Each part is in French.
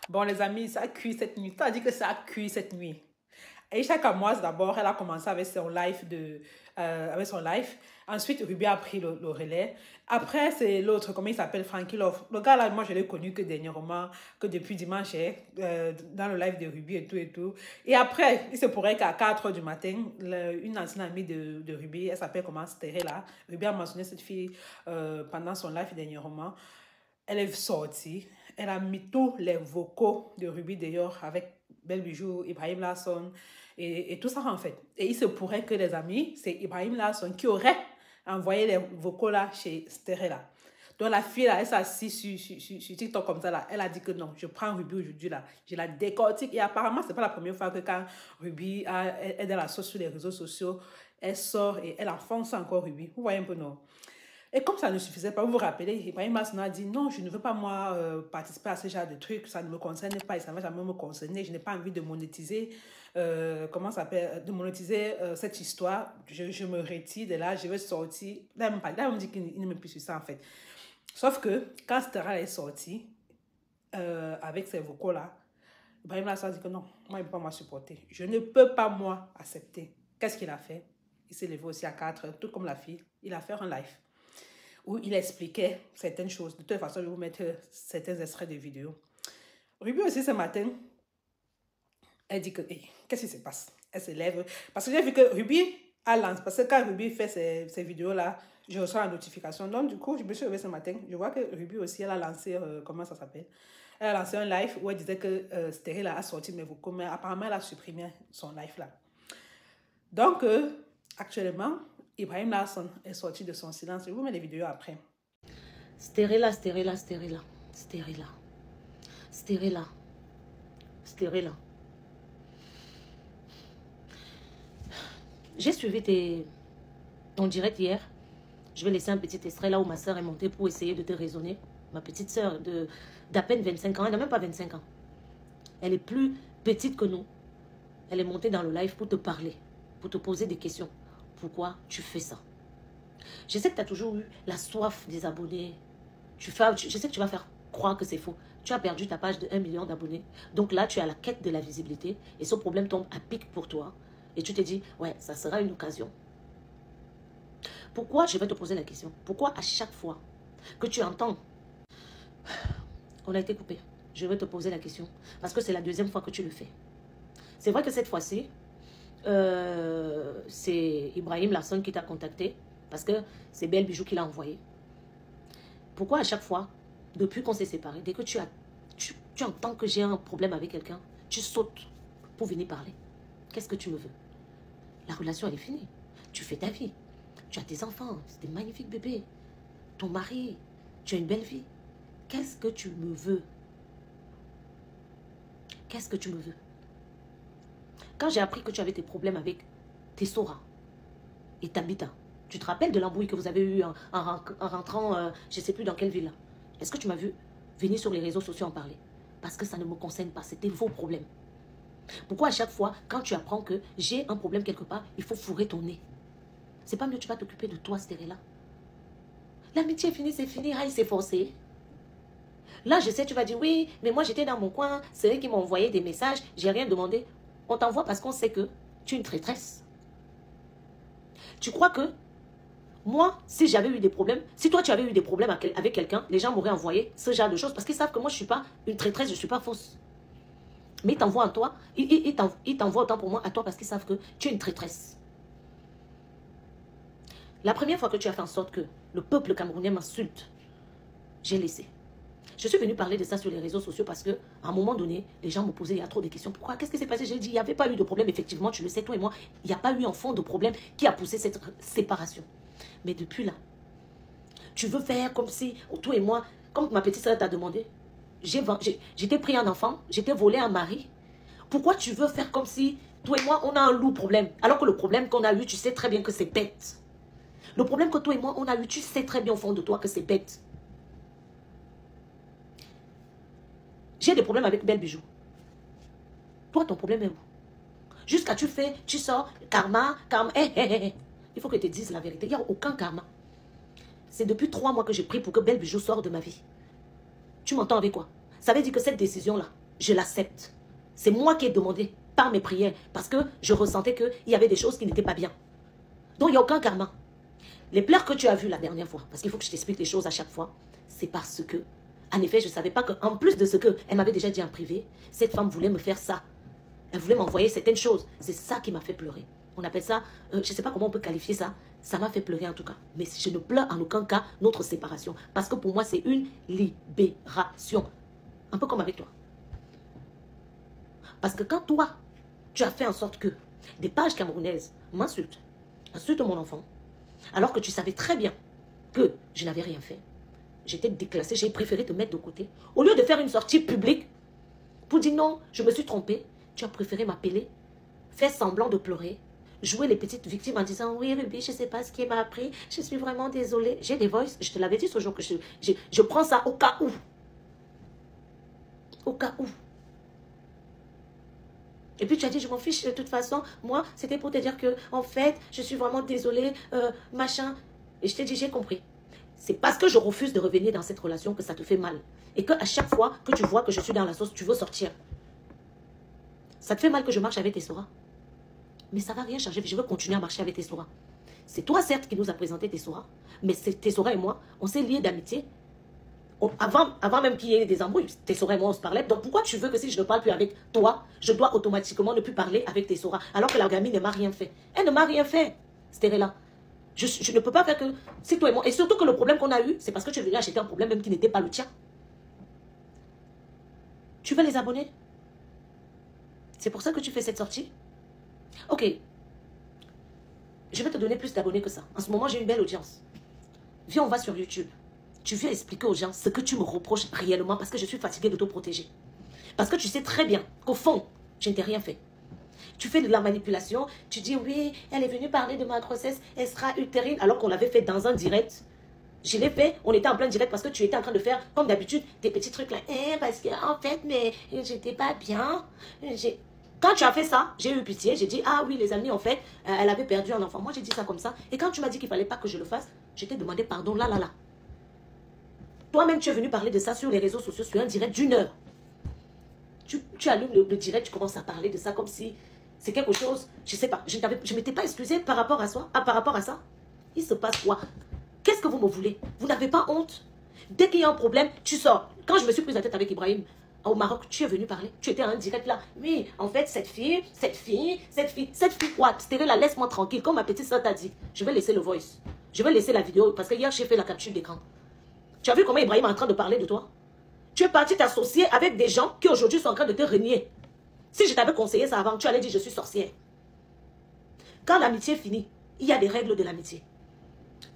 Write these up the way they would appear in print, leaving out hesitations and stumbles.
Bon, les amis, ça a cuit cette nuit. Ça a dit que ça a cuit cette nuit. Aïcha Kamoise, d'abord, elle a commencé avec son live. Ensuite, Ruby a pris le relais. Après, c'est l'autre, comment il s'appelle, Frankie Love. Le gars là, moi, je l'ai connu que dernièrement, que depuis dimanche, dans le live de Ruby et tout et tout. Et après, il se pourrait qu'à 4 h du matin, une ancienne amie de Ruby, elle s'appelle comment, Stéré là. Ruby a mentionné cette fille pendant son live dernièrement. Elle est sortie. Elle a mis tous les vocaux de Ruby d'ailleurs avec Belle Bijou, Ibrahim Lasson et tout ça en fait. Et il se pourrait que les amis, c'est Ibrahim Lasson qui aurait envoyé les vocaux là chez Sterella. Donc la fille là, elle s'est assise sur TikTok comme ça là. Elle a dit que non, je prends Ruby aujourd'hui là. Je la décortique. Et apparemment, c'est pas la première fois que quand Ruby est dans la sauce sur les réseaux sociaux, elle sort et elle enfonce encore Ruby. Vous voyez un peu non? Et comme ça ne suffisait pas, vous vous rappelez, Ibrahim Masson a dit non, je ne veux pas moi participer à ce genre de trucs, ça ne me concerne pas et ça ne va jamais me concerner, je n'ai pas envie de monétiser, comment ça s'appelle, de monétiser cette histoire, je me retire de là, je vais sortir. Là, il me dit qu'il ne me plus sur ça en fait. Sauf que quand Stera est sorti avec ses vocaux là, Ibrahim Masson a dit que non, moi il ne peut pas moi supporter, je ne peux pas moi accepter. Qu'est-ce qu'il a fait? Il s'est levé aussi à 4 h, tout comme la fille, il a fait un live où il expliquait certaines choses. De toute façon, je vais vous mettre certains extraits de vidéos. Ruby aussi, ce matin, elle dit que, hey, qu'est-ce qui se passe? Elle se lève. Parce que j'ai vu que Ruby a lancé, parce que quand Ruby fait ces vidéos-là, je reçois la notification. Donc, du coup, je me suis levée ce matin. Je vois que Ruby aussi, elle a lancé, comment ça s'appelle? Elle a lancé un live où elle disait que Stéril a sorti mes vocaux, mais apparemment, elle a supprimé son live-là. Donc, actuellement, Ibrahim Lasson est sorti de son silence. Je vous mets les vidéos après. Stérila. J'ai suivi ton direct hier. Je vais laisser un petit extrait là où ma soeur est montée pour essayer de te raisonner. Ma petite soeur d'à peine 25 ans. Elle n'a même pas 25 ans. Elle est plus petite que nous. Elle est montée dans le live pour te parler, pour te poser des questions. Pourquoi tu fais ça? Je sais que tu as toujours eu la soif des abonnés. Je sais que tu vas faire croire que c'est faux. Tu as perdu ta page de 1 million d'abonnés. Donc là, tu es à la quête de la visibilité. Et ce problème tombe à pic pour toi. Et tu te dis, ouais, ça sera une occasion. Pourquoi, je vais te poser la question, pourquoi à chaque fois que tu entends, on a été coupé, je vais te poser la question, parce que c'est la deuxième fois que tu le fais. C'est vrai que cette fois-ci, c'est Ibrahim Lasson qui t'a contacté, parce que c'est Belle Bijou qui l'a envoyé. Pourquoi à chaque fois, depuis qu'on s'est séparés, dès que tu entends que j'ai un problème avec quelqu'un, tu sautes pour venir parler? Qu'est-ce que tu me veux? La relation, elle est finie. Tu fais ta vie. Tu as tes enfants, c'est des magnifiques bébés. Ton mari, tu as une belle vie. Qu'est-ce que tu me veux? Qu'est-ce que tu me veux? Quand j'ai appris que tu avais des problèmes avec tes Sora et Tabitha, tu te rappelles de l'embrouille que vous avez eu en rentrant, je ne sais plus dans quelle ville. Est-ce que tu m'as vu venir sur les réseaux sociaux en parler? Parce que ça ne me concerne pas, c'était vos problèmes. Pourquoi à chaque fois, quand tu apprends que j'ai un problème quelque part, il faut fourrer ton nez? C'est pas mieux, tu vas t'occuper de toi, Stérella. L'amitié est finie, c'est fini, aïe, c'est forcé. Là, je sais, tu vas dire, oui, mais moi j'étais dans mon coin, c'est eux qui m'ont envoyé des messages, j'ai rien demandé. On t'envoie parce qu'on sait que tu es une traîtresse. Tu crois que moi, si j'avais eu des problèmes, si toi tu avais eu des problèmes avec quelqu'un, les gens m'auraient envoyé ce genre de choses parce qu'ils savent que moi je ne suis pas une traîtresse, je ne suis pas fausse. Mais ils t'envoient à toi, ils t'envoient autant pour moi à toi parce qu'ils savent que tu es une traîtresse. La première fois que tu as fait en sorte que le peuple camerounais m'insulte, j'ai laissé. Je suis venue parler de ça sur les réseaux sociaux parce qu'à un moment donné, les gens me posaient, il y a trop de questions. Pourquoi? Qu'est-ce qui s'est passé? J'ai dit, il n'y avait pas eu de problème. Effectivement, tu le sais, toi et moi, il n'y a pas eu en fond de problème qui a poussé cette séparation. Mais depuis là, tu veux faire comme si, toi et moi, comme ma petite soeur t'a demandé, j'étais pris un enfant, j'étais volé un mari. Pourquoi tu veux faire comme si, toi et moi, on a un lourd problème? Alors que le problème qu'on a eu, tu sais très bien que c'est bête. Le problème que toi et moi, on a eu, tu sais très bien au fond de toi que c'est bête. J'ai des problèmes avec Belle Bijou. Toi, ton problème est où? Jusqu'à tu sors, karma. Il faut que je te dise la vérité. Il n'y a aucun karma. C'est depuis 3 mois que je prie pour que Belle Bijou sorte de ma vie. Tu m'entends avec quoi? Ça veut dire que cette décision-là, je l'accepte. C'est moi qui ai demandé par mes prières, parce que je ressentais qu'il y avait des choses qui n'étaient pas bien. Donc, il n'y a aucun karma. Les pleurs que tu as vues la dernière fois, parce qu'il faut que je t'explique les choses à chaque fois, c'est parce que, en effet, je ne savais pas qu'en plus de ce qu'elle m'avait déjà dit en privé, cette femme voulait me faire ça. Elle voulait m'envoyer certaines choses. C'est ça qui m'a fait pleurer. On appelle ça, je ne sais pas comment on peut qualifier ça. Ça m'a fait pleurer en tout cas. Mais je ne pleure en aucun cas notre séparation. Parce que pour moi, c'est une libération. Un peu comme avec toi. Parce que quand toi, tu as fait en sorte que des pages camerounaises m'insultent, insultent mon enfant, alors que tu savais très bien que je n'avais rien fait, j'étais déclassée, j'ai préféré te mettre de côté. Au lieu de faire une sortie publique pour dire non, je me suis trompée, tu as préféré m'appeler, faire semblant de pleurer, jouer les petites victimes en disant oui Ruby, je ne sais pas ce qui m'a appris, je suis vraiment désolée. J'ai des voices, je te l'avais dit ce jour que je prends ça au cas où. Au cas où. Et puis tu as dit, je m'en fiche de toute façon. Moi, c'était pour te dire que, en fait, je suis vraiment désolée, machin. Et je t'ai dit, j'ai compris. C'est parce que je refuse de revenir dans cette relation que ça te fait mal. Et qu'à chaque fois que tu vois que je suis dans la sauce, tu veux sortir. Ça te fait mal que je marche avec tes soras. Mais ça ne va rien changer. Je veux continuer à marcher avec tes soras. C'est toi, certes, qui nous a présenté tes soras. Mais tes soras et moi, on s'est liés d'amitié. Avant même qu'il y ait des embrouilles, tes soras et moi on se parlait. Donc pourquoi tu veux que si je ne parle plus avec toi, je dois automatiquement ne plus parler avec tes soras, alors que la gamine ne m'a rien fait? Elle ne m'a rien fait, Stérella. Je ne peux pas faire que... C'est toi et moi. Et surtout que le problème qu'on a eu, c'est parce que tu es venu acheter un problème même qui n'était pas le tien. Tu veux les abonnés? C'est pour ça que tu fais cette sortie? Ok. Je vais te donner plus d'abonnés que ça. En ce moment, j'ai une belle audience. Viens, on va sur YouTube. Tu viens expliquer aux gens ce que tu me reproches réellement parce que je suis fatiguée de te protéger. Parce que tu sais très bien qu'au fond, je ne t'ai rien fait. Tu fais de la manipulation, tu dis oui, elle est venue parler de ma grossesse extra-utérine alors qu'on l'avait fait dans un direct. Je l'ai fait, on était en plein direct parce que tu étais en train de faire, comme d'habitude, tes petits trucs là. Parce qu'en fait, mais j'étais pas bien. Quand tu as fait ça, j'ai eu pitié, j'ai dit, ah oui les amis, en fait, elle avait perdu un enfant. Moi j'ai dit ça comme ça. Et quand tu m'as dit qu'il ne fallait pas que je le fasse, je t'ai demandé pardon là. Toi-même, tu es venu parler de ça sur les réseaux sociaux, sur un direct d'une heure. Tu allumes le direct, tu commences à parler de ça comme si c'est quelque chose, je ne sais pas, je ne m'étais pas excusée par rapport à ça. Il se passe quoi? Qu'est-ce que vous me voulez? Vous n'avez pas honte? Dès qu'il y a un problème, tu sors. Quand je me suis prise la tête avec Ibrahim au Maroc, tu es venu parler. Tu étais en direct là. Oui, en fait, cette fille quoi? Stérella, laisse-moi tranquille. Comme ma petite soeur t'a dit, je vais laisser le voice. Je vais laisser la vidéo parce que hier, j'ai fait la capture d'écran. Tu as vu comment Ibrahim est en train de parler de toi? Tu es parti t'associer avec des gens qui aujourd'hui sont en train de te renier. Si je t'avais conseillé ça avant, tu allais dire je suis sorcière. Quand l'amitié finit, il y a des règles de l'amitié.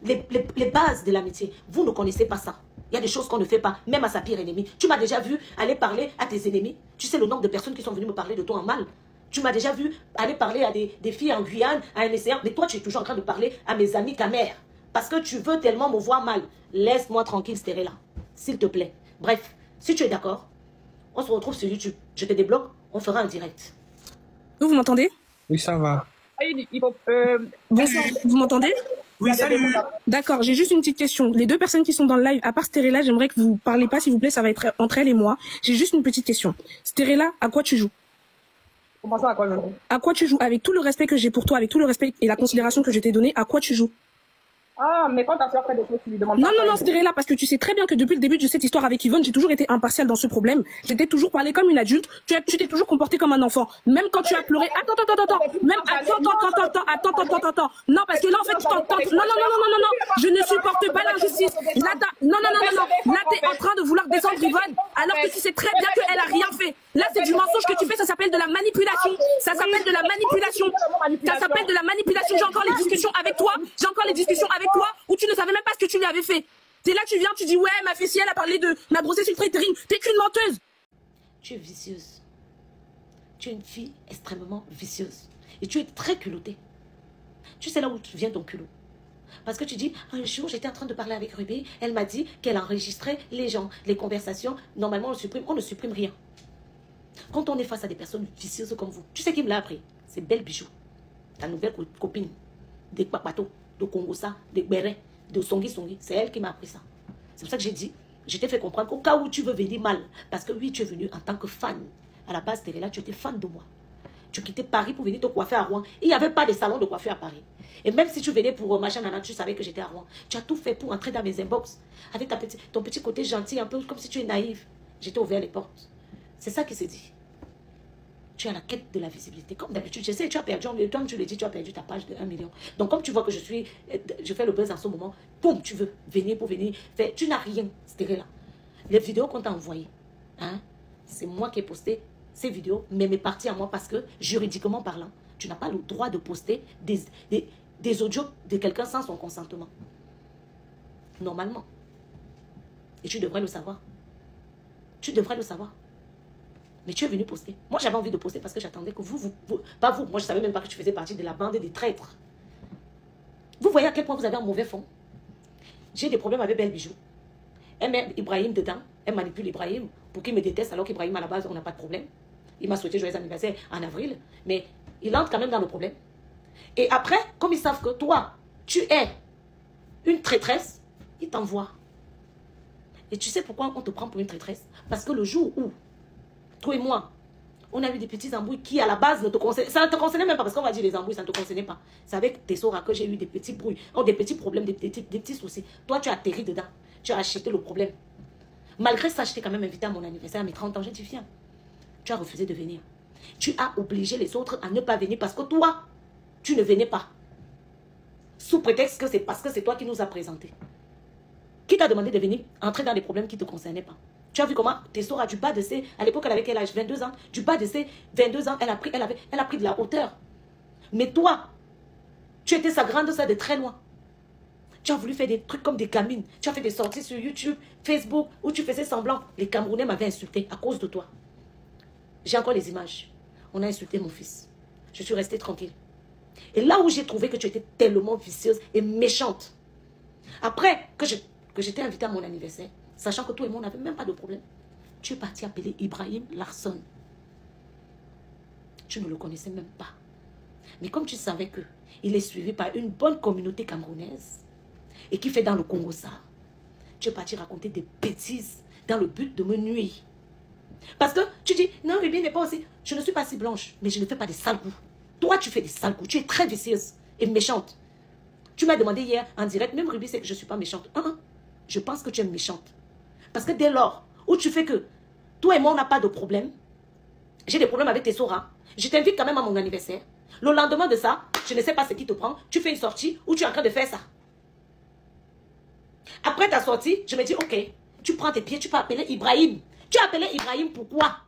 Les bases de l'amitié, vous ne connaissez pas ça. Il y a des choses qu'on ne fait pas, même à sa pire ennemie. Tu m'as déjà vu aller parler à tes ennemis. Tu sais le nombre de personnes qui sont venues me parler de toi en mal. Tu m'as déjà vu aller parler à des filles en Guyane, à un essayant. Mais toi, tu es toujours en train de parler à mes amis camères. Parce que tu veux tellement me voir mal. Laisse-moi tranquille, Stérella. S'il te plaît. Bref, si tu es d'accord, on se retrouve sur YouTube. Je te débloque, on fera un direct. Vous m'entendez? Oui, ça va. Bonsoir, vous m'entendez? Oui, salut. D'accord, j'ai juste une petite question. Les deux personnes qui sont dans le live, à part Stérella, j'aimerais que vous parlez pas, s'il vous plaît, ça va être entre elle et moi. J'ai juste une petite question. Stérella, à quoi tu joues? Comment ça, à quoi je joue? À quoi tu joues? Avec tout le respect que j'ai pour toi, avec tout le respect et la considération que je t'ai donné, à quoi tu joues? Ah, mais quand ta soeur fait des choses, tu lui demandes Non, pas. non, Stérella, parce que tu sais très bien que depuis le début de cette histoire avec Yvonne, j'ai toujours été impartiale dans ce problème. J'étais toujours parlé comme une adulte. Tu t'es toujours comporté comme un enfant. Même quand tu as pleuré. Attends. Même, attends. Non, parce que là, en fait, tu t'entends. Non. Je ne supporte pas l'injustice. Là, non. Là, t'es en train de vouloir descendre Yvonne, alors que tu sais très bien qu'elle a rien fait. Là, c'est du mensonge que tu fais. Ça s'appelle de la manipulation. Ça s'appelle de la manipulation. J'ai encore les discussions avec toi. Toi, où tu ne savais même pas ce que tu lui avais fait. C'est là tu viens, tu dis ouais, ma fille, elle a parlé de ma grossesse ultra-utérine. T'es qu'une menteuse. Tu es vicieuse. Tu es une fille extrêmement vicieuse. Et tu es très culottée. Tu sais là où vient ton culot. Parce que tu dis, un jour, j'étais en train de parler avec Ruby. Elle m'a dit qu'elle enregistrait les gens, les conversations. Normalement, on ne supprime rien. Quand on est face à des personnes vicieuses comme vous, tu sais qui me l'a appris? C'est Belle Bijou. Ta nouvelle copine. Des Papato. De Congossa, de Béré, de Songi. C'est elle qui m'a appris ça. C'est pour ça que j'ai dit, Je t'ai fait comprendre qu'au cas où tu veux venir mal, parce que oui, tu es venu en tant que fan. À la base, là, tu étais fan de moi. Tu quittais Paris pour venir te coiffer à Rouen. Il n'y avait pas de salon de coiffure à Paris. Et même si tu venais pour machin, tu savais que j'étais à Rouen. Tu as tout fait pour entrer dans mes inbox. Avec ton petit côté gentil, un peu comme si tu es naïve. J'étais ouvert les portes. C'est ça qui s'est dit. Tu es à la quête de la visibilité. Comme d'habitude, je sais, tu as perdu, comme tu le dis, tu as perdu ta page de 1 million. Donc, comme tu vois que je fais le buzz en ce moment, boum, tu veux venir pour venir faire. Tu n'as rien, c'était là. Les vidéos qu'on t'a envoyées, hein, c'est moi qui ai posté ces vidéos, mais mes parties à moi, parce que juridiquement parlant, tu n'as pas le droit de poster des audios de quelqu'un sans son consentement. Normalement. Et tu devrais le savoir. Tu devrais le savoir. Mais tu es venu poster. Moi, j'avais envie de poster parce que j'attendais que pas vous, moi je ne savais même pas que tu faisais partie de la bande des traîtres. Vous voyez à quel point vous avez un mauvais fond. J'ai des problèmes avec Belle Bijou. Elle met Ibrahim dedans. Elle manipule Ibrahim pour qu'il me déteste alors qu'Ibrahim, à la base, on n'a pas de problème. Il m'a souhaité joyeux anniversaire en avril. Mais il entre quand même dans le problème. Et après, comme ils savent que toi, tu es une traîtresse, ils t'envoient. Et tu sais pourquoi on te prend pour une traîtresse? Parce que le jour où toi et moi, on a eu des petits embrouilles qui, à la base, ne te concernaient. Ça ne te concernait même pas, parce qu'on va dire les embrouilles, ça ne te concernait pas. C'est avec tes soeurs que j'ai eu des petits brouilles, des petits problèmes, des petits soucis. Toi, tu as atterri dedans. Tu as acheté le problème. Malgré ça, je t'ai quand même invité à mon anniversaire à mes 30 ans. J'ai dit, viens. Tu as refusé de venir. Tu as obligé les autres à ne pas venir parce que toi, tu ne venais pas. Sous prétexte que c'est parce que c'est toi qui nous as présenté. Qui t'a demandé de venir entrer dans des problèmes qui ne te concernaient pas? Tu as vu comment Tessora, du bas de ses... À l'époque, elle avait quel âge? 22 ans. Du bas de ses 22 ans, elle a pris de la hauteur. Mais toi, tu étais sa grande sœur de très loin. Tu as voulu faire des trucs comme des gamines. Tu as fait des sorties sur YouTube, Facebook, où tu faisais semblant. Les Camerounais m'avaient insulté à cause de toi. J'ai encore les images. On a insulté mon fils. Je suis restée tranquille. Et là où j'ai trouvé que tu étais tellement vicieuse et méchante, après que j'étais invitée à mon anniversaire, sachant que toi et moi, on n'avait même pas de problème, tu es parti appeler Ibrahim Larson. Tu ne le connaissais même pas. Mais comme tu savais qu'il est suivi par une bonne communauté camerounaise et qui fait dans le Congo ça, tu es parti raconter des bêtises dans le but de me nuire. Parce que tu dis, non, Ruby n'est pas aussi... Je ne suis pas si blanche, mais je ne fais pas des sales coups. Toi, tu fais des sales coups. Tu es très vicieuse et méchante. Tu m'as demandé hier en direct, même Ruby sait que je ne suis pas méchante. Je pense que tu es méchante. Parce que dès lors où tu fais que toi et moi, on n'a pas de problème, j'ai des problèmes avec tes soras, je t'invite quand même à mon anniversaire. Le lendemain de ça, je ne sais pas ce qui te prend, tu fais une sortie où tu es en train de faire ça. Après ta sortie, je me dis, ok, tu prends tes pieds, tu peux appeler Ibrahim. Tu as appelé Ibrahim pourquoi?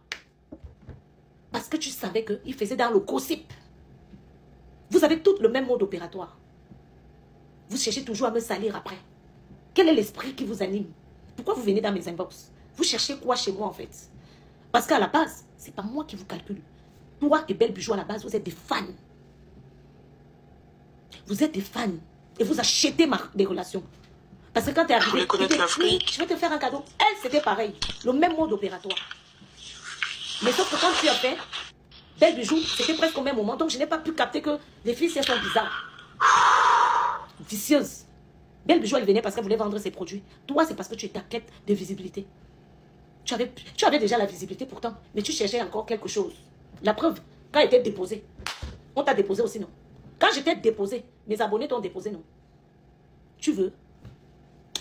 Parce que tu savais qu'il faisait dans le gossip. Vous avez tous le même mode opératoire. Vous cherchez toujours à me salir après. Quel est l'esprit qui vous anime? Pourquoi vous venez dans mes inbox? Vous cherchez quoi chez moi en fait? Parce qu'à la base, ce n'est pas moi qui vous calcule. Toi et Belle Bijou à la base, vous êtes des fans. Vous êtes des fans. Et vous achetez des relations. Parce que quand tu es arrivé, je vais te faire un cadeau. Elle, c'était pareil. Le même mode opératoire. Mais sauf que quand tu as fait Belle Bijou, c'était presque au même moment. Donc je n'ai pas pu capter que les filles, elles sont bizarres. Vicieuses. Belle Bijou, elle venait parce qu'elle voulait vendre ses produits. Toi, c'est parce que tu étais en quête de visibilité. Tu avais déjà la visibilité pourtant, mais tu cherchais encore quelque chose. La preuve, quand elle était déposée, on t'a déposé aussi, non? Quand j'étais déposée, mes abonnés t'ont déposé, non? Tu veux?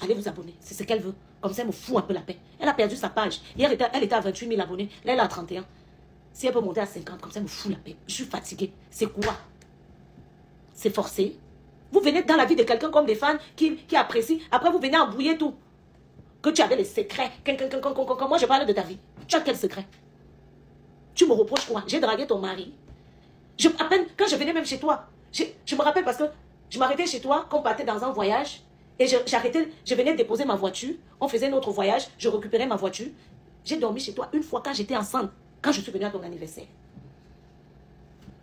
Allez vous abonner, c'est ce qu'elle veut. Comme ça, elle me fout un peu la paix. Elle a perdu sa page. Hier, elle était à 28 000 abonnés. Là, elle est à 31. Si elle peut monter à 50, comme ça, elle me fout la paix. Je suis fatiguée. C'est quoi? C'est forcé. Vous venez dans la vie de quelqu'un comme des fans qui apprécient. Après, vous venez embrouiller tout. Que tu avais les secrets. Moi, je parle de ta vie. Tu as quel secret? Tu me reproches quoi? J'ai dragué ton mari. À peine, quand je venais même chez toi, je me rappelle parce que je m'arrêtais chez toi, qu'on partait dans un voyage. Et je venais déposer ma voiture. On faisait notre voyage. Je récupérais ma voiture. J'ai dormi chez toi une fois quand j'étais enceinte. Quand je suis venue à ton anniversaire.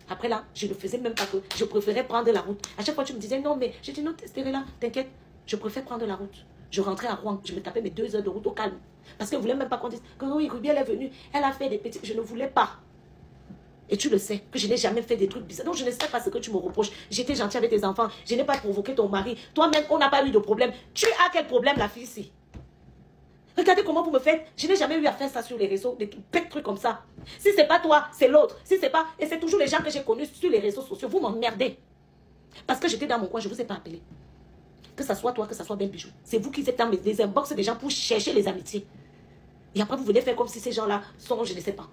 Après là, je ne faisais même pas que je préférais prendre la route. À chaque fois, tu me disais non, mais j'ai dit non, là, t'inquiète. Je préfère prendre la route. Je rentrais à Rouen. Je me tapais mes 2 heures de route au calme. Parce qu'elle ne voulait même pas qu'on dise que oui, Ruby, elle est venue. Elle a fait des petits... Je ne voulais pas. Et tu le sais, que je n'ai jamais fait des trucs bizarres. Donc, je ne sais pas ce que tu me reproches. J'étais gentille avec tes enfants. Je n'ai pas provoqué ton mari. Toi-même, on n'a pas eu de problème. Tu as quel problème, la fille ici? Regardez comment vous me faites. Je n'ai jamais eu à faire ça sur les réseaux, des bêtes trucs comme ça. Si c'est pas toi, c'est l'autre. Si c'est pas... Et c'est toujours les gens que j'ai connus sur les réseaux sociaux. Vous m'emmerdez. Parce que j'étais dans mon coin, je ne vous ai pas appelé. Que ça soit toi, que ça soit Belle Bijou. C'est vous qui êtes dans les inbox des gens pour chercher les amitiés. Et après, vous venez faire comme si ces gens-là sont, je ne sais pas.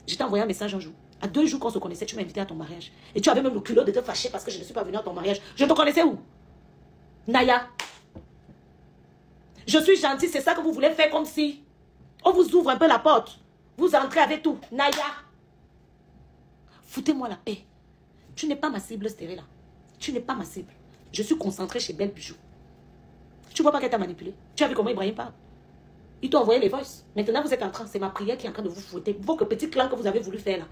Je t'ai envoyé un message un jour. À 2 jours qu'on se connaissait, tu m'as invité à ton mariage. Et tu avais même le culot de te fâcher parce que je ne suis pas venue à ton mariage. Je te connaissais où? Naya. Je suis gentille, c'est ça que vous voulez faire comme si on vous ouvre un peu la porte. Vous entrez avec tout. Naya. Foutez-moi la paix. Tu n'es pas ma cible, Stérila. Tu n'es pas ma cible. Je suis concentrée chez Belle Bijou. Tu vois pas qu'elle t'a manipulé? Tu as vu comment Ibrahim parle? Il t'a envoyé les voices. Maintenant, vous êtes en train, c'est ma prière qui est en train de vous fouetter. Vos petits clans que vous avez voulu faire là.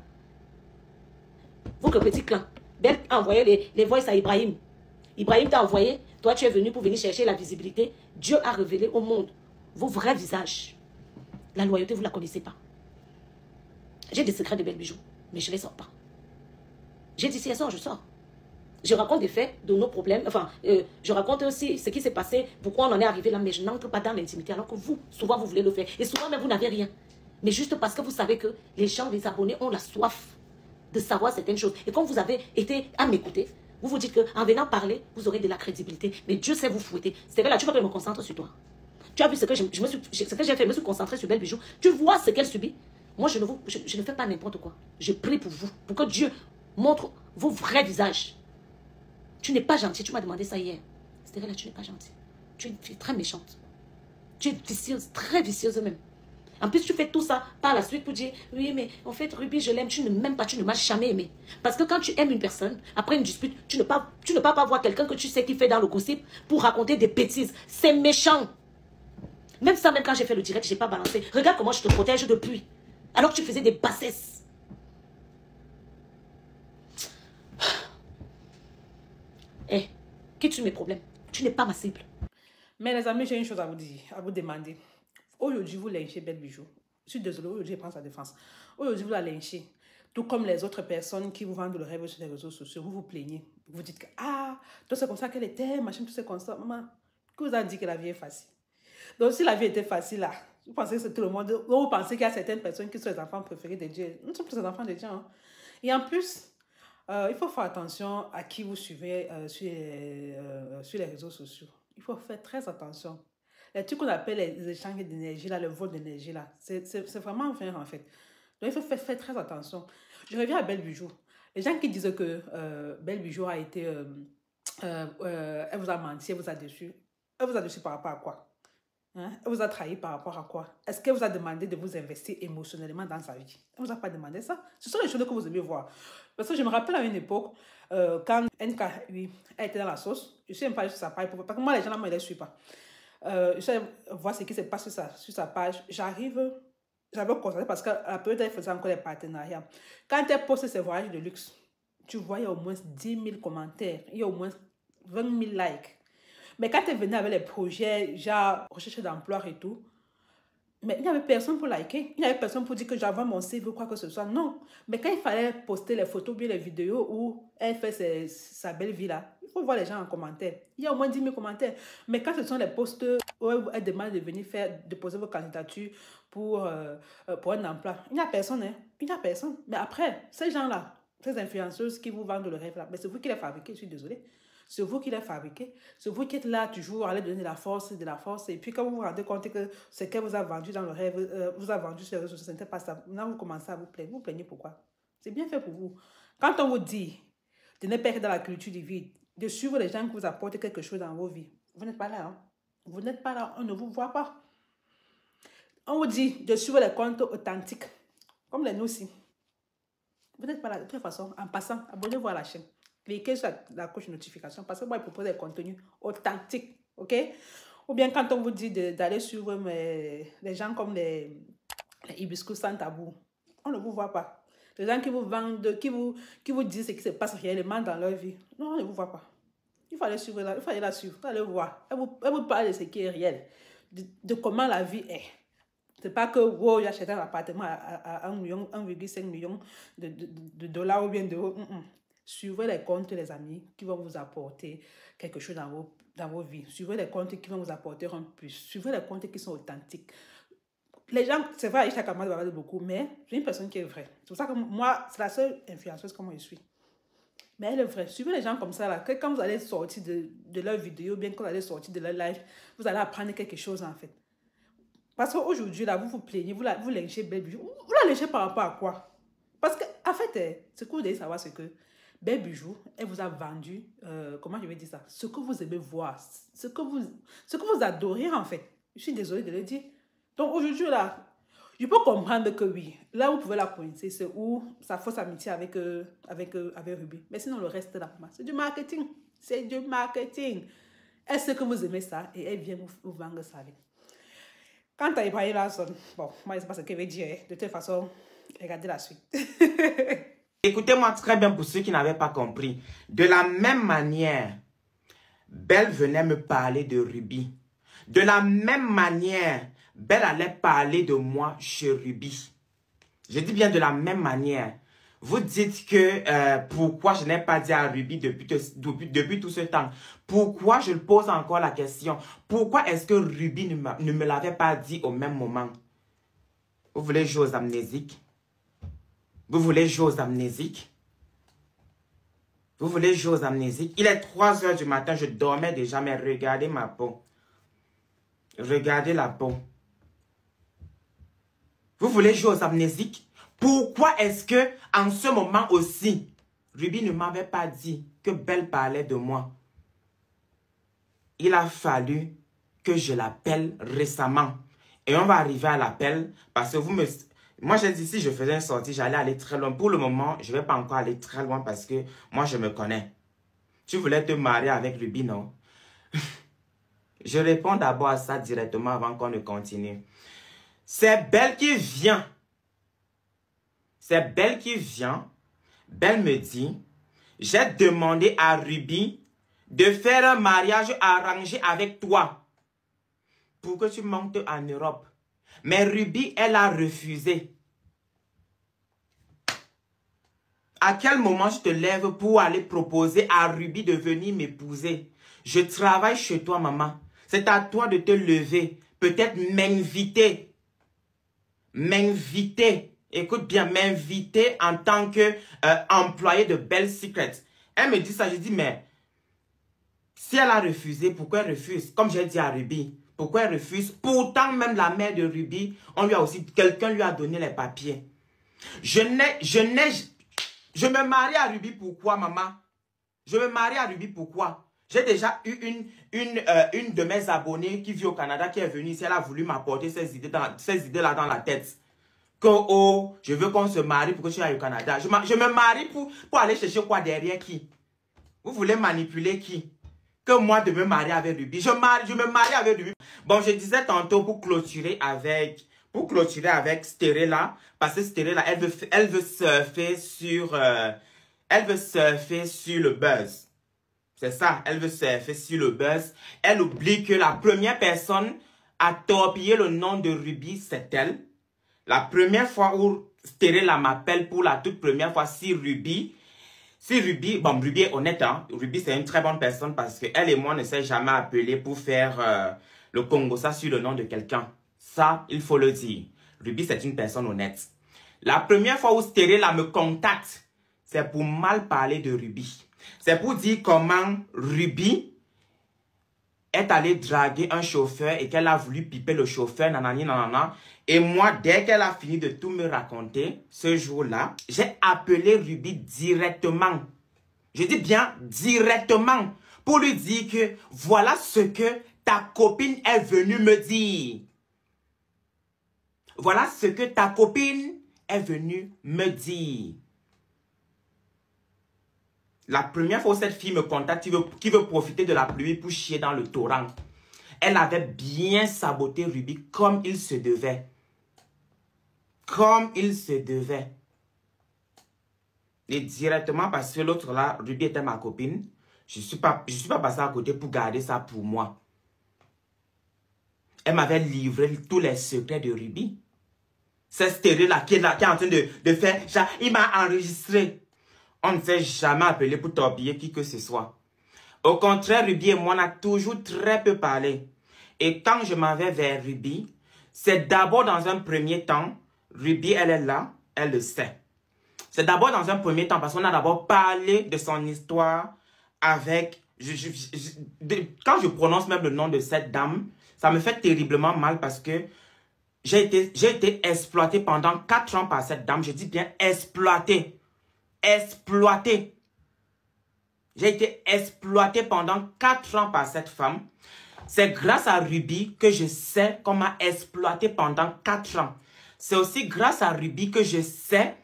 Vos petits clans. Belle a envoyé les voices à Ibrahim. Ibrahim t'a envoyé. Toi, tu es venu pour venir chercher la visibilité. Dieu a révélé au monde vos vrais visages. La loyauté, vous ne la connaissez pas. J'ai des secrets de Belle Bijou, mais je ne les sors pas. J'ai dit si elle sort, je sors. Je raconte des faits de nos problèmes. Enfin, je raconte aussi ce qui s'est passé, pourquoi on en est arrivé là, mais je n'entre pas dans l'intimité. Alors que vous, souvent, vous voulez le faire. Et souvent, même, vous n'avez rien. Mais juste parce que vous savez que les gens, les abonnés, ont la soif de savoir certaines choses. Et comme vous avez été à m'écouter, vous vous dites qu'en venant parler, vous aurez de la crédibilité. Mais Dieu sait vous fouetter. C'est vrai là, tu veux que je me concentre sur toi. Tu as vu ce que j'ai fait, je me suis concentrée sur Belle Bijou. Tu vois ce qu'elle subit. Moi, je ne fais pas n'importe quoi. Je prie pour vous, pour que Dieu montre vos vrais visages. Tu n'es pas gentil, tu m'as demandé ça hier. C'est vrai là, tu n'es pas gentil. Tu es très méchante. Tu es vicieuse, très vicieuse même. En plus, tu fais tout ça par la suite pour dire, oui, mais en fait, Ruby, je l'aime. Tu ne m'aimes pas, tu ne m'as jamais aimé. Parce que quand tu aimes une personne, après une dispute, tu ne peux pas voir quelqu'un que tu sais qui fait dans le gossip pour raconter des bêtises. C'est méchant. Même ça, même quand j'ai fait le direct, je n'ai pas balancé. Regarde comment je te protège depuis. Alors que tu faisais des bassesses. Eh, quitte mes problèmes. Tu n'es pas ma cible. Mais les amis, j'ai une chose à vous dire, à vous demander. Aujourd'hui, vous lynchez Belle Bijou. Je suis désolée, aujourd'hui, je prends sa défense. Aujourd'hui, vous la lynchez. Tout comme les autres personnes qui vous vendent le rêve sur les réseaux sociaux, vous vous plaignez. Vous dites que, ah, tout c'est comme ça qu'elle était, machin, tout c'est comme ça. Maman, qui vous a dit que la vie est facile? Donc, si la vie était facile, là, vous pensez que c'est tout le monde. Vous pensez qu'il y a certaines personnes qui sont les enfants préférés de Dieu. Nous sommes tous les enfants de Dieu. Hein. Et en plus, il faut faire attention à qui vous suivez sur les réseaux sociaux. Il faut faire très attention. Les trucs qu'on appelle les échanges d'énergie, le vol d'énergie, c'est vraiment vrai en fait. Donc il faut faire très attention. Je reviens à Belle Bijou. Les gens qui disent que Belle Bijou a été... elle vous a menti, elle vous a déçu. Elle vous a déçu par rapport à quoi? Hein? Elle vous a trahi par rapport à quoi? Est-ce qu'elle vous a demandé de vous investir émotionnellement dans sa vie? Elle ne vous a pas demandé ça. Ce sont les choses que vous aimez voir. Parce que je me rappelle à une époque, quand NK, oui, elle était dans la sauce, je ne sais même pas sur sa page, parce que moi, les gens là, moi, je ne les suis pas. Je sais voir ce qui se passe sur sa page. J'avais constaté parce qu'à période, elle faisait encore des partenariats. Quand elle poste ses voyages de luxe, tu vois, il y a au moins 10 000 commentaires, il y a au moins 20 000 likes. Mais quand elle venait avec les projets, genre recherche d'emploi et tout, mais il n'y avait personne pour liker. Il n'y avait personne pour dire que j'envoie mon CV ou quoi que ce soit. Non. Mais quand il fallait poster les photos ou bien les vidéos où elle fait sa belle vie là, il faut voir les gens en commentaire. Il y a au moins 10 000 commentaires. Mais quand ce sont les posts où elle demande de venir déposer vos candidatures pour un emploi, il n'y a personne. Hein. Il n'y a personne. Mais après, ces gens-là, ces influenceuses qui vous vendent le rêve là, mais c'est vous qui les fabriquez, je suis désolée. C'est vous qui l'avez fabriqué. C'est vous qui êtes là toujours à aller donner de la force. Et puis quand vous vous rendez compte que ce qu'elle vous a vendu dans le rêve, vous a vendu sur les réseaux sociaux, ce n'était pas ça. Maintenant, vous commencez à vous plaindre. Vous plaignez pourquoi? C'est bien fait pour vous. Quand on vous dit de ne pas être dans la culture du vide, de suivre les gens qui vous apportent quelque chose dans vos vies, vous n'êtes pas là. Hein? Vous n'êtes pas là. On ne vous voit pas. On vous dit de suivre les comptes authentiques, comme les nôtres aussi. Vous n'êtes pas là. De toute façon, en passant, abonnez-vous à la chaîne. Cliquez sur la cloche de notification parce que moi, je propose des contenus authentiques, ok? Ou bien quand on vous dit d'aller suivre les gens comme les hibiscus sans tabou, on ne vous voit pas. Les gens qui vous vendent, qui vous disent ce qui se passe réellement dans leur vie, non, on ne vous voit pas. Il faut aller suivre, il faut aller la suivre, il faut aller voir. Elle vous parle de ce qui est réel, de comment la vie est. C'est pas que, wow, j'ai acheté un appartement à 1,5 million de dollars ou bien d'euros. Suivez les comptes, les amis, qui vont vous apporter quelque chose dans vos vies. Suivez les comptes qui vont vous apporter un plus. Suivez les comptes qui sont authentiques. Les gens, c'est vrai, Aïcha Kamara parle beaucoup, mais j'ai une personne qui est vraie. C'est pour ça que moi, c'est la seule influenceuse comme je suis. Mais elle est vraie. Suivez les gens comme ça, là, que quand vous allez sortir de leur vidéo, bien quand vous allez sortir de leur live, vous allez apprendre quelque chose, en fait. Parce qu'aujourd'hui, là, vous vous plaignez, vous lâchez Belle Bijou. Vous la lâchez par rapport à quoi? Parce que, en fait, ce que vous devez savoir, c'est que Belle Bijou, elle vous a vendu, comment je vais dire ça, ce que vous aimez voir, ce que vous adorez, en fait. Je suis désolée de le dire. Donc, aujourd'hui, là, je peux comprendre que oui, là, vous pouvez la coincer, c'est où sa fausse amitié avec Ruby. Mais sinon, le reste, là, c'est du marketing. C'est du marketing. Elle sait que vous aimez ça et elle vient vous vendre ça avec. Quant à Ibrahim Larson, bon, moi, je ne sais pas ce qu'elle veut dire. De toute façon, regardez la suite. Écoutez-moi très bien pour ceux qui n'avaient pas compris. De la même manière, Belle venait me parler de Ruby. De la même manière, Belle allait parler de moi chez Ruby. Je dis bien de la même manière. Vous dites que pourquoi je n'ai pas dit à Ruby depuis tout ce temps. Pourquoi je pose encore la question? Pourquoi est-ce que Ruby ne me l'avait pas dit au même moment? Vous voulez jouer aux amnésiques? Vous voulez jouer aux amnésiques? Vous voulez jouer aux amnésiques? Il est 3 heures du matin, je dormais déjà, mais regardez ma peau. Regardez la peau. Vous voulez jouer aux amnésiques? Pourquoi est-ce que, en ce moment aussi, Ruby ne m'avait pas dit que Belle parlait de moi? Il a fallu que je l'appelle récemment. Et on va arriver à l'appel parce que moi, j'ai dit, si je faisais une sortie, j'allais aller très loin. Pour le moment, je ne vais pas encore aller très loin parce que moi, je me connais. Tu voulais te marier avec Ruby, non? Je réponds d'abord à ça directement avant qu'on ne continue. C'est Belle qui vient. C'est Belle qui vient. Belle me dit, j'ai demandé à Ruby de faire un mariage arrangé avec toi pour que tu montes en Europe. Mais Ruby, elle a refusé. À quel moment je te lève pour aller proposer à Ruby de venir m'épouser? Je travaille chez toi, maman. C'est à toi de te lever. Peut-être m'inviter. M'inviter. Écoute bien, m'inviter en tant qu'employé de Belle Secret. Elle me dit ça, je dis, mais si elle a refusé, pourquoi elle refuse? Comme j'ai dit à Ruby, pourquoi elle refuse? Pourtant, même la mère de Ruby, quelqu'un lui a donné les papiers. Je me marie à Ruby pourquoi, maman? Je me marie à Ruby pourquoi? J'ai déjà eu une de mes abonnées qui vit au Canada, qui est venue ici, elle a voulu m'apporter ces idées-là dans la tête. Que, oh, je veux qu'on se marie pour que tu ailles au Canada. Je me marie pour aller chercher quoi derrière qui? Vous voulez manipuler qui? Que moi de me marier avec Ruby. Je me marie avec Ruby. Bon, je disais tantôt pour clôturer avec Sterella, parce que Sterella, elle veut surfer sur le buzz. C'est ça, elle veut surfer sur le buzz. Elle oublie que la première personne à torpiller le nom de Ruby, c'est elle. La première fois où Sterella m'appelle pour la toute première fois, bon, Ruby est honnête, hein. Ruby, c'est une très bonne personne parce qu'elle et moi ne s'est jamais appelé pour faire le Congo, ça sur le nom de quelqu'un. Ça, il faut le dire. Ruby, c'est une personne honnête. La première fois où Sterella me contacte, c'est pour mal parler de Ruby. C'est pour dire comment Ruby est allée draguer un chauffeur et qu'elle a voulu piper le chauffeur, nanani, nanana. Et moi, dès qu'elle a fini de tout me raconter, ce jour-là, j'ai appelé Ruby directement. Je dis bien directement pour lui dire que voilà ce que ta copine est venue me dire. Voilà ce que ta copine est venue me dire. La première fois où cette fille me contacte, qui veut profiter de la pluie pour chier dans le torrent, elle avait bien saboté Ruby comme il se devait. Comme il se devait. Et directement parce que l'autre là, Ruby était ma copine, je suis pas passé à côté pour garder ça pour moi. Elle m'avait livré tous les secrets de Ruby. C'est Sterella qui est en train de faire... Il m'a enregistré. On ne s'est jamais appelé pour torpiller qui que ce soit. Au contraire, Ruby et moi, on a toujours très peu parlé. Et quand je m'en vais vers Ruby, c'est d'abord dans un premier temps, Ruby, elle est là, elle le sait. C'est d'abord dans un premier temps, parce qu'on a d'abord parlé de son histoire avec... quand je prononce même le nom de cette dame, ça me fait terriblement mal parce que j'ai été exploité pendant 4 ans par cette dame. Je dis bien exploité. Exploité. J'ai été exploité pendant 4 ans par cette femme. C'est grâce à Ruby que je sais qu'on m'a exploité pendant 4 ans. C'est aussi grâce à Ruby que je sais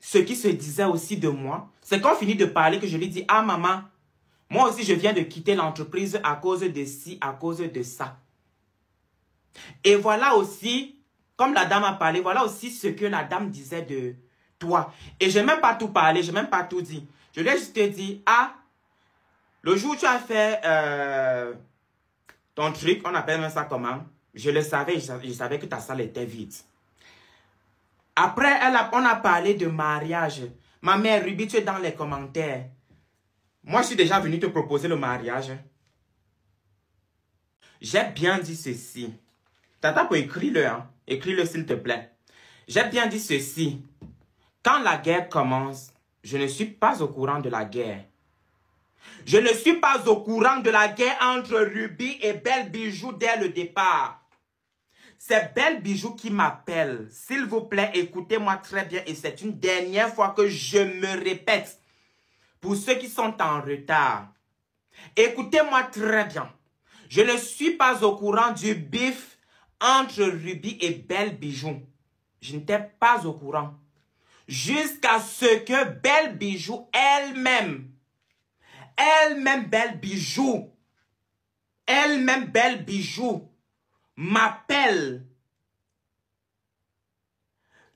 ce qui se disait aussi de moi. C'est quand on finit de parler que je lui dis, ah maman, moi aussi je viens de quitter l'entreprise à cause de ci, à cause de ça. Et voilà aussi, comme la dame a parlé, voilà aussi ce que la dame disait de toi. Et je n'ai même pas tout parlé, je n'ai même pas tout dit. Je lui ai juste dit, ah, le jour où tu as fait ton truc, on appelle même ça comment? Je le savais, je savais que ta salle était vide. Après, on a parlé de mariage. Ma mère, Ruby, tu es dans les commentaires. Moi, je suis déjà venu te proposer le mariage. J'ai bien dit ceci. Tata, pour écrire-le, hein. Écris-le s'il te plaît. J'ai bien dit ceci. Quand la guerre commence, je ne suis pas au courant de la guerre. Je ne suis pas au courant de la guerre entre Ruby et Belle Bijou dès le départ. C'est Belle Bijou qui m'appelle. S'il vous plaît, écoutez-moi très bien et c'est une dernière fois que je me répète. Pour ceux qui sont en retard, écoutez-moi très bien. Je ne suis pas au courant du bif entre Ruby et Belle Bijou. Je n'étais pas au courant. Jusqu'à ce que Belle Bijou elle-même Belle Bijou m'appelle.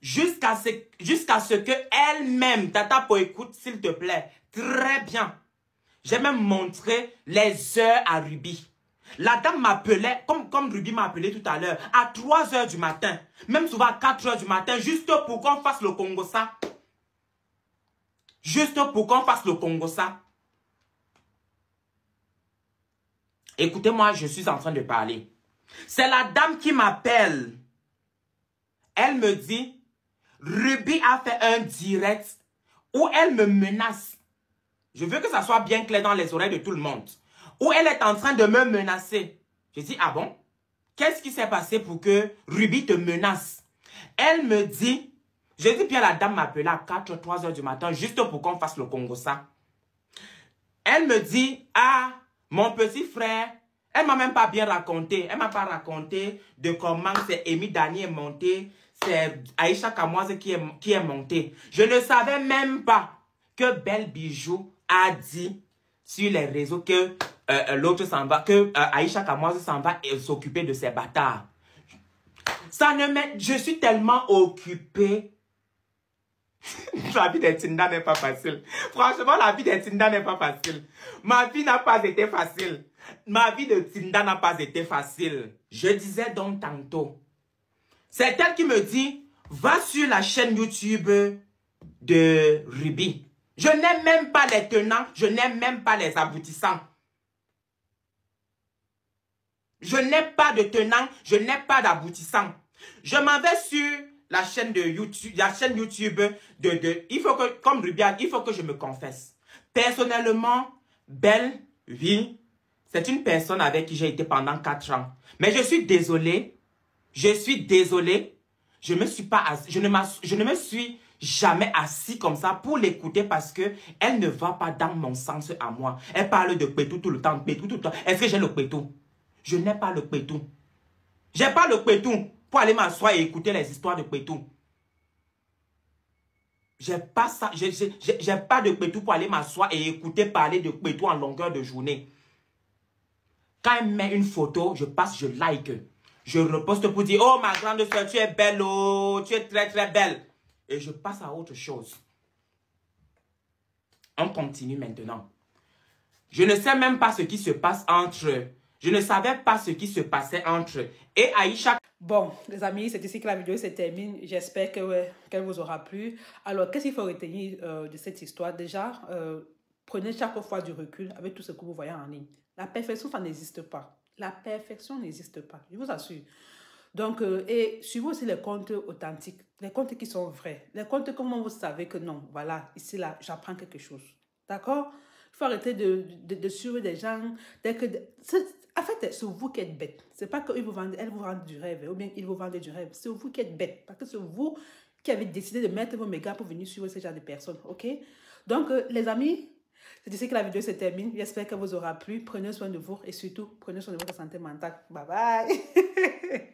Jusqu'à ce que elle-même, Tata pour écoute s'il te plaît, très bien. J'ai même montré les heures à Ruby. La dame m'appelait, comme Ruby m'a appelé tout à l'heure, à 3 h du matin, même souvent à 4 h du matin, juste pour qu'on fasse le Congo-ça. Juste pour qu'on fasse le Congo-ça. Écoutez-moi, je suis en train de parler. C'est la dame qui m'appelle. Elle me dit, Ruby a fait un direct où elle me menace. Je veux que ça soit bien clair dans les oreilles de tout le monde. Où elle est en train de me menacer. Je dis, ah bon? Qu'est-ce qui s'est passé pour que Ruby te menace? Elle me dit, je dis bien la dame m'appelait à 3 h du matin juste pour qu'on fasse le Congo-ça. Elle me dit, ah, mon petit frère, elle m'a même pas bien raconté. Elle m'a pas raconté de comment c'est Amy Dani est monté, c'est Aïcha Kamoise qui est monté. Je ne savais même pas que Belle Bijou a dit sur les réseaux que l'autre s'en va, que Aïcha Kamoise s'en va s'occuper de ses bâtards. Ça ne m'est... Je suis tellement occupée. La vie des Tinda n'est pas facile. Franchement, la vie des Tinda n'est pas facile. Ma vie n'a pas été facile. Ma vie de Tinda n'a pas été facile. Je disais donc tantôt. C'est elle qui me dit, va sur la chaîne YouTube de Ruby. Je n'ai même pas les tenants, je n'ai même pas les aboutissants. Je n'ai pas de tenants, je n'ai pas d'aboutissants. Je m'en vais sur la chaîne de YouTube, il faut que, comme Ruby, il faut que je me confesse. Personnellement, Belle, oui, c'est une personne avec qui j'ai été pendant 4 ans. Mais je suis désolé, je ne me suis jamais assis comme ça pour l'écouter parce que elle ne va pas dans mon sens à moi. Elle parle de pétou tout le temps, pétou tout le temps. Est-ce que j'ai le pétou? Je n'ai pas le pétou. J'ai pas le pétou pour aller m'asseoir et écouter les histoires de pétou. J'ai pas ça, j'ai pas de pétou pour aller m'asseoir et écouter parler de pétou en longueur de journée. Quand elle met une photo, je passe, je like. Je reposte pour dire, oh ma grande soeur, tu es belle, oh, tu es très très belle. Et je passe à autre chose. On continue maintenant. Je ne sais même pas ce qui se passe entre... Je ne savais pas ce qui se passait entre et Aïcha. Bon, les amis, c'est ici que la vidéo se termine. J'espère qu'elle vous aura plu. Alors, qu'est-ce qu'il faut retenir de cette histoire? Déjà, Prenez chaque fois du recul avec tout ce que vous voyez en ligne. La perfection, ça n'existe pas. La perfection n'existe pas, je vous assure. Donc, et suivez aussi les comptes authentiques, les comptes qui sont vrais. Les comptes comment vous savez que non, voilà, ici, là, j'apprends quelque chose. D'accord? Il faut arrêter de suivre des gens. En fait, c'est vous qui êtes bête. Ce n'est pas qu'elles vous vendent du rêve, ou bien ils vous vendent du rêve. C'est vous qui êtes bête. Parce que c'est vous qui avez décidé de mettre vos mégas pour venir suivre ce genre de personnes. OK? Donc, les amis, c'est ici que la vidéo se termine. J'espère qu'elle vous aura plu. Prenez soin de vous et surtout, prenez soin de votre santé mentale. Bye bye.